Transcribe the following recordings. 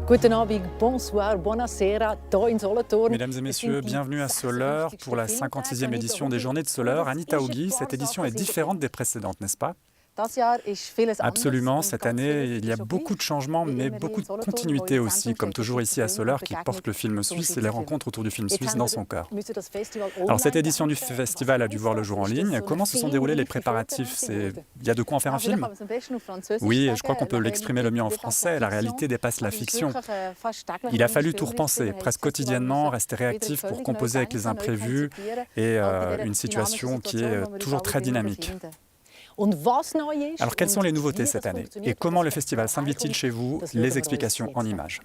Guten Abend, bonsoir, buonasera, da in Solothurn. Mesdames et messieurs, bienvenue à Soleure pour la 56e édition des Journées de Soleure. Anita Hugi, cette édition est différente des précédentes, n'est-ce pas? Absolument, cette année, il y a beaucoup de changements, mais beaucoup de continuité aussi, comme toujours ici à Soleure, qui porte le film suisse et les rencontres autour du film suisse dans son cœur. Alors, cette édition du festival a dû voir le jour en ligne. Comment se sont déroulés les préparatifs? Il y a de quoi en faire un film? Oui, et je crois qu'on peut l'exprimer le mieux en français. La réalité dépasse la fiction. Il a fallu tout repenser, presque quotidiennement, rester réactif pour composer avec les imprévus et une situation qui est toujours très dynamique. Alors, quelles sont les nouveautés cette année? Et comment le festival s'invite-t-il chez vous? Les explications en images.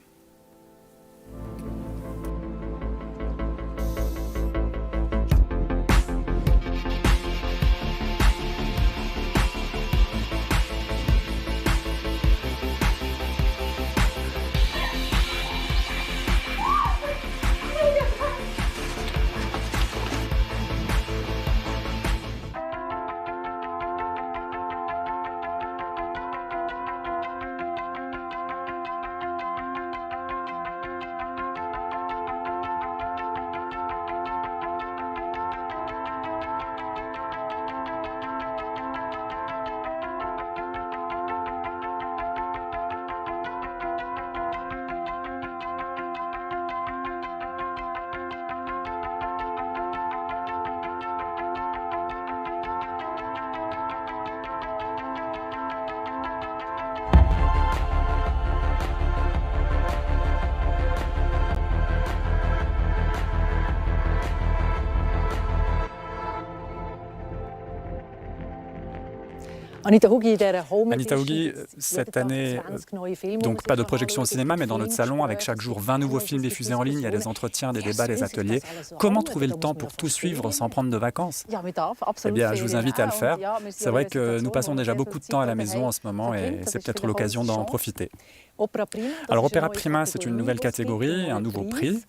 Anita Hugi, cette année, donc pas de projection au cinéma, mais dans notre salon, avec chaque jour 20 nouveaux films diffusés en ligne, il y a des entretiens, des débats, des ateliers. Comment trouver le temps pour tout suivre sans prendre de vacances? Eh bien, je vous invite à le faire. C'est vrai que nous passons déjà beaucoup de temps à la maison en ce moment et c'est peut-être l'occasion d'en profiter. Alors, Opéra Prima, c'est une nouvelle catégorie, un nouveau prix.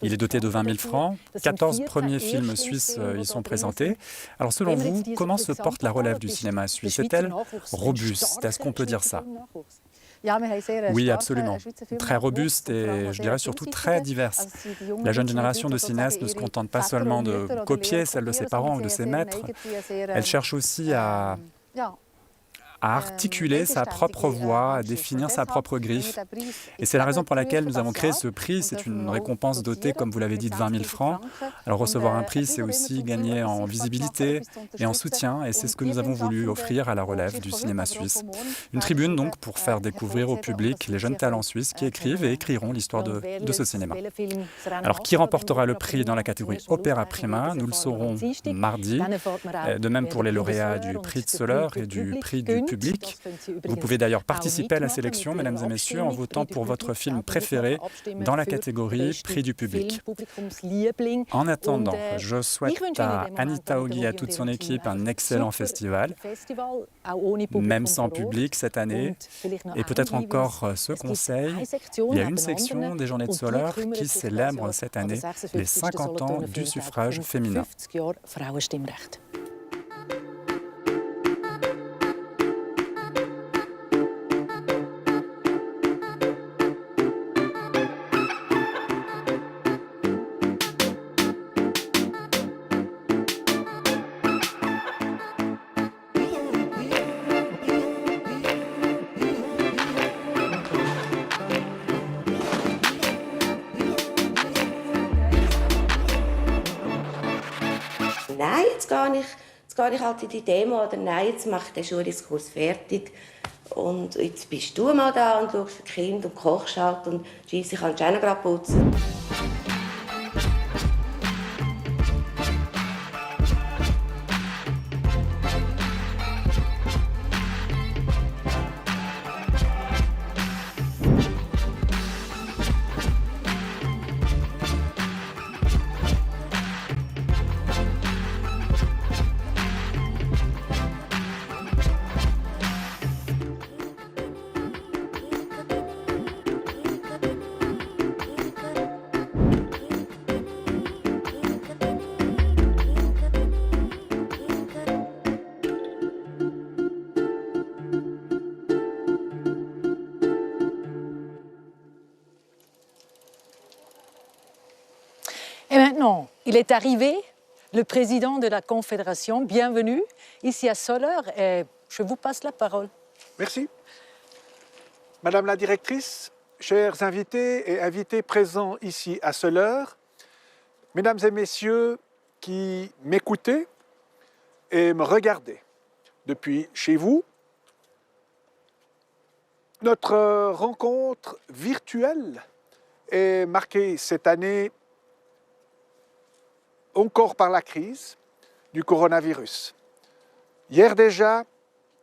Il est doté de 20 000 francs. 14 premiers films suisses y sont présentés. Alors, selon vous, comment se porte la relève du cinéma suisse? Est-elle robuste? Est-ce qu'on peut dire ça? Oui, absolument. Très robuste et, je dirais, surtout très diverse. La jeune génération de cinéastes ne se contente pas seulement de copier celle de ses parents ou de ses maîtres. Elle cherche aussi à articuler sa propre voix, à définir sa propre griffe. Et c'est la raison pour laquelle nous avons créé ce prix. C'est une récompense dotée, comme vous l'avez dit, de 20 000 francs. Alors recevoir un prix, c'est aussi gagner en visibilité et en soutien. Et c'est ce que nous avons voulu offrir à la relève du cinéma suisse. Une tribune donc pour faire découvrir au public les jeunes talents suisses qui écrivent et écriront l'histoire de ce cinéma. Alors qui remportera le prix dans la catégorie Opéra Prima? Nous le saurons mardi. De même pour les lauréats du prix de Soleure et du prix du public. Vous pouvez d'ailleurs participer à la sélection, mesdames et messieurs, en votant pour votre film préféré dans la catégorie Prix du public. En attendant, je souhaite à Anita Hugi et à toute son équipe un excellent festival, même sans public cette année. Et peut-être encore ce conseil, il y a une section des Journées de Soleure qui célèbre cette année les 50 ans du suffrage féminin. Nein, jetzt gehe ich halt in die Demo, oder nein, jetzt mache ich den Schuldiskurs fertig. Und jetzt bist du mal da und schaust für die Kinder und kochst halt und Scheisse kannst du auch noch gerade putzen. maintenant, il est arrivé, le président de la Confédération. Bienvenue ici à Soleure et je vous passe la parole. Merci. Madame la directrice, chers invités et invités présents ici à Soleure, mesdames et messieurs qui m'écoutez et me regardez depuis chez vous, notre rencontre virtuelle est marquée cette année encore par la crise du coronavirus. Hier déjà,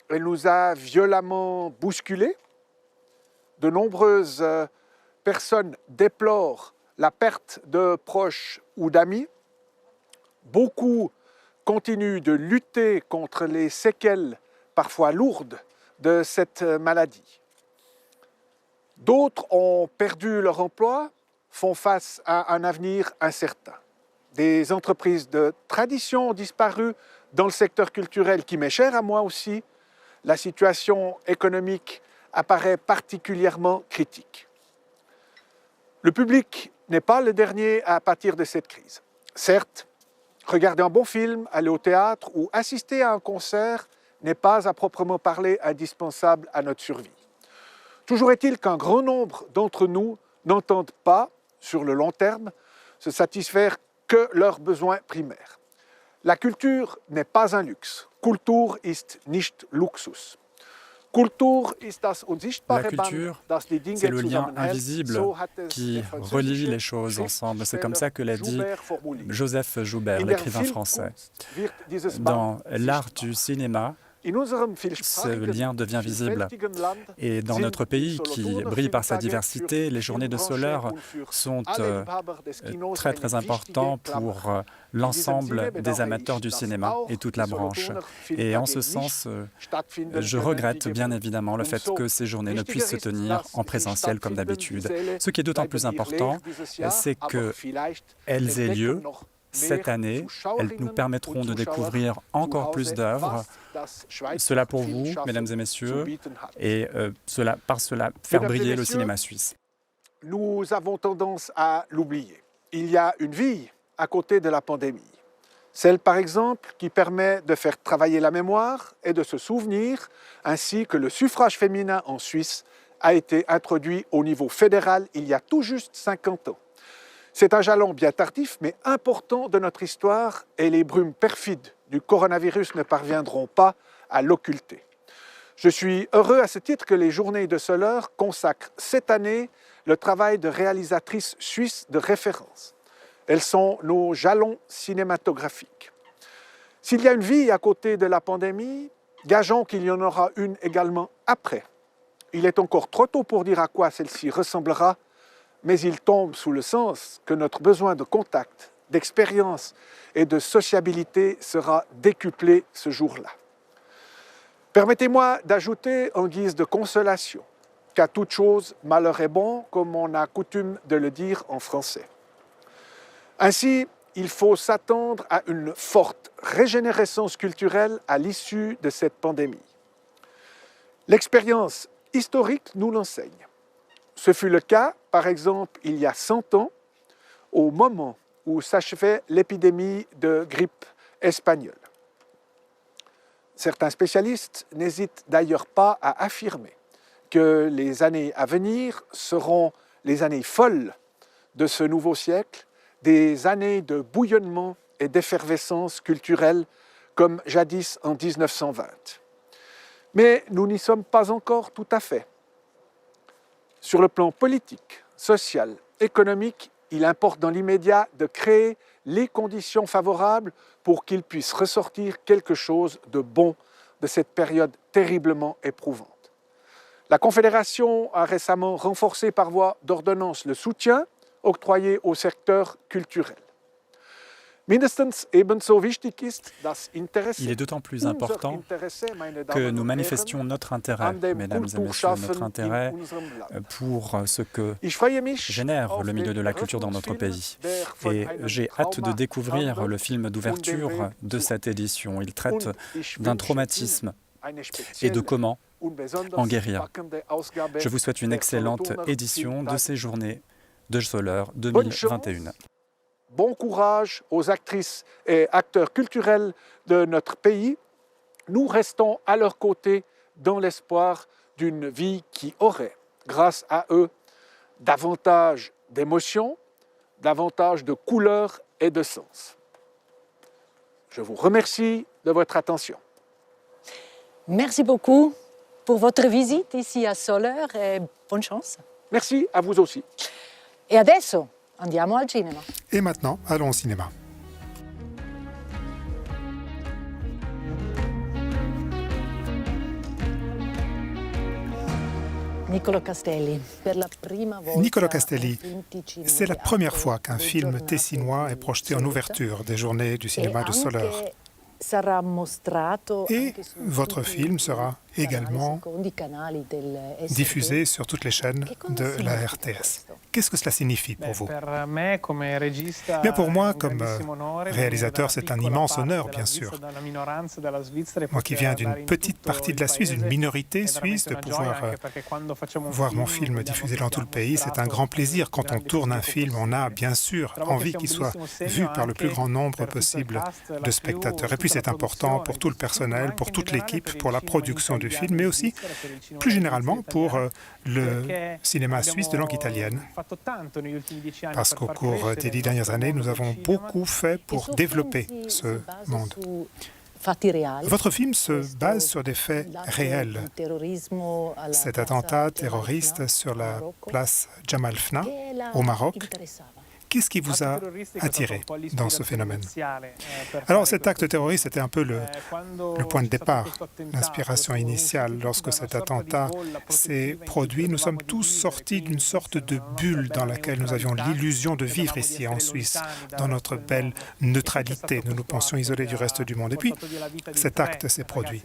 elle nous a violemment bousculés. De nombreuses personnes déplorent la perte de proches ou d'amis. Beaucoup continuent de lutter contre les séquelles parfois lourdes de cette maladie. D'autres ont perdu leur emploi, font face à un avenir incertain. Des entreprises de tradition ont disparu dans le secteur culturel qui m'est cher à moi aussi. La situation économique apparaît particulièrement critique. Le public n'est pas le dernier à pâtir de cette crise. Certes, regarder un bon film, aller au théâtre ou assister à un concert n'est pas à proprement parler indispensable à notre survie. Toujours est-il qu'un grand nombre d'entre nous n'entendent pas, sur le long terme, se satisfaire que leurs besoins primaires. La culture n'est pas un luxe. Kultur ist nicht Luxus. La culture, c'est le lien invisible qui relie les choses ensemble. C'est comme ça que l'a dit Joseph Joubert, l'écrivain français. Dans l'art du cinéma, ce lien devient visible. Et dans notre pays, qui brille par sa diversité, les journées de Soleure sont très très importants pour l'ensemble des amateurs du cinéma et toute la branche. Et en ce sens, je regrette bien évidemment le fait que ces journées ne puissent se tenir en présentiel comme d'habitude. Ce qui est d'autant plus important, c'est qu'elles aient lieu cette année. Elles nous permettront de découvrir encore plus d'œuvres. Cela pour vous, mesdames et messieurs, et par cela faire briller le cinéma suisse. Nous avons tendance à l'oublier. Il y a une vie à côté de la pandémie. Celle, par exemple, qui permet de faire travailler la mémoire et de se souvenir, ainsi que le suffrage féminin en Suisse a été introduit au niveau fédéral il y a tout juste 50 ans. C'est un jalon bien tardif, mais important de notre histoire, et les brumes perfides du coronavirus ne parviendront pas à l'occulter. Je suis heureux à ce titre que les Journées de Soleure consacrent cette année le travail de réalisatrices suisses de référence. Elles sont nos jalons cinématographiques. S'il y a une vie à côté de la pandémie, gageons qu'il y en aura une également après. Il est encore trop tôt pour dire à quoi celle-ci ressemblera, mais il tombe sous le sens que notre besoin de contact, d'expérience et de sociabilité sera décuplé ce jour-là. Permettez-moi d'ajouter en guise de consolation qu'à toute chose, malheur est bon, comme on a coutume de le dire en français. Ainsi, il faut s'attendre à une forte régénérescence culturelle à l'issue de cette pandémie. L'expérience historique nous l'enseigne. Ce fut le cas, par exemple, il y a 100 ans, au moment où s'achevait l'épidémie de grippe espagnole. Certains spécialistes n'hésitent d'ailleurs pas à affirmer que les années à venir seront les années folles de ce nouveau siècle, des années de bouillonnement et d'effervescence culturelle comme jadis en 1920. Mais nous n'y sommes pas encore tout à fait. Sur le plan politique, social, économique, il importe dans l'immédiat de créer les conditions favorables pour qu'il puisse ressortir quelque chose de bon de cette période terriblement éprouvante. La Confédération a récemment renforcé par voie d'ordonnance le soutien octroyé au secteur culturel. Il est d'autant plus important que nous manifestions notre intérêt, mesdames et messieurs, notre intérêt pour ce que génère le milieu de la culture dans notre pays. Et j'ai hâte de découvrir le film d'ouverture de cette édition. Il traite d'un traumatisme et de comment en guérir. Je vous souhaite une excellente édition de ces Journées de Soleure 2021. bon courage aux actrices et acteurs culturels de notre pays. Nous restons à leur côté dans l'espoir d'une vie qui aurait, grâce à eux, davantage d'émotions, davantage de couleurs et de sens. Je vous remercie de votre attention. Merci beaucoup pour votre visite ici à Soleure et bonne chance. Merci à vous aussi. E adesso andiamo al cinema. Et maintenant, allons au cinéma. Nicola Castelli, Nicola Castelli, c'est la première fois qu'un film tessinois est projeté en ouverture des journées du cinéma de Soleure. Et votre film sera également diffusé sur toutes les chaînes de la RTS. Qu'est-ce que cela signifie pour vous? Bien, pour moi, comme réalisateur, c'est un immense honneur, bien sûr. Moi qui viens d'une petite partie de la Suisse, d'une minorité suisse, de pouvoir voir mon film diffusé dans tout le pays, c'est un grand plaisir. Quand on tourne un film, on a bien sûr envie qu'il soit vu par le plus grand nombre possible de spectateurs. Et puis c'est important pour tout le personnel, pour toute l'équipe, pour la production du film, mais aussi plus généralement pour le cinéma suisse de langue italienne. Parce qu'au cours des 10 dernières années, nous avons beaucoup fait pour développer ce monde. Votre film se base sur des faits réels. Cet attentat terroriste sur la place Jamal Fna, au Maroc, qu'est-ce qui vous a attiré dans ce phénomène? Alors cet acte terroriste était un peu le point de départ, l'inspiration initiale. Lorsque cet attentat s'est produit, nous sommes tous sortis d'une sorte de bulle dans laquelle nous avions l'illusion de vivre ici en Suisse, dans notre belle neutralité. Nous nous pensions isolés du reste du monde. Et puis cet acte s'est produit.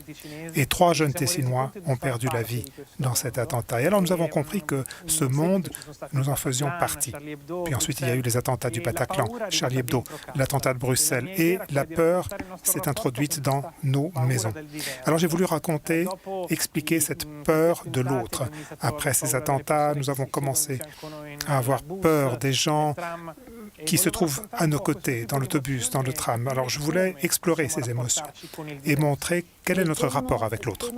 Et 3 jeunes Tessinois ont perdu la vie dans cet attentat. Et alors nous avons compris que ce monde, nous en faisions partie. Puis ensuite il y a eu les attentats du Bataclan, Charlie Hebdo, l'attentat de Bruxelles, et la peur s'est introduite dans nos maisons. Alors j'ai voulu raconter, expliquer cette peur de l'autre. Après ces attentats, nous avons commencé à avoir peur des gens qui se trouvent à nos côtés, dans l'autobus, dans le tram. Alors je voulais explorer ces émotions et montrer quel est notre rapport avec l'autre.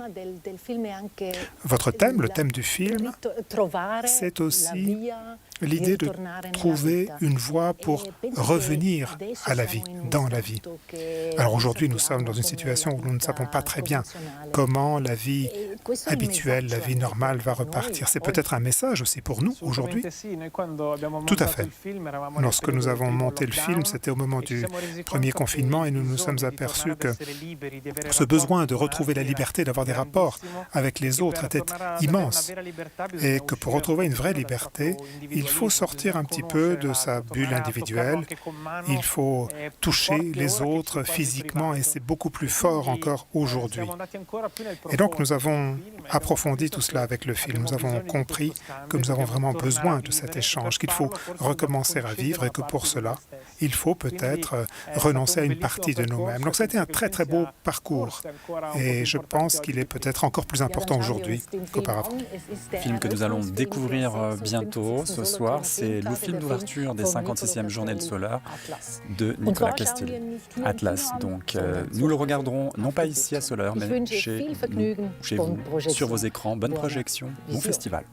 Votre thème, le thème du film, c'est aussi l'idée de trouver une voie pour revenir à la vie, dans la vie. Alors aujourd'hui, nous sommes dans une situation où nous ne savons pas très bien comment la vie habituelle, la vie normale va repartir. C'est peut-être un message aussi pour nous aujourd'hui. Tout à fait. Lorsque nous avons monté le film, c'était au moment du premier confinement et nous nous sommes aperçus que ce besoin de retrouver la liberté, d'avoir des rapports avec les autres était immense. Et que pour retrouver une vraie liberté, il faut sortir un petit peu de sa bulle individuelle, il faut toucher les autres physiquement et c'est beaucoup plus fort encore aujourd'hui. Et donc nous avons approfondi tout cela avec le film. Nous avons compris que nous avons vraiment besoin de cet échange, qu'il faut recommencer à vivre et que pour cela, il faut peut-être renoncer à une partie de nous-mêmes. Donc ça a été un très très beau parcours et je pense qu'il est peut-être encore plus important aujourd'hui qu'auparavant. Film que nous allons découvrir bientôt ce soir, c'est le film d'ouverture des 56e journées de Soleure de Nicola Castelli, Atlas. Donc nous le regarderons non pas ici à Soleure, mais chez vous, sur vos écrans. Bonne projection, bon festival.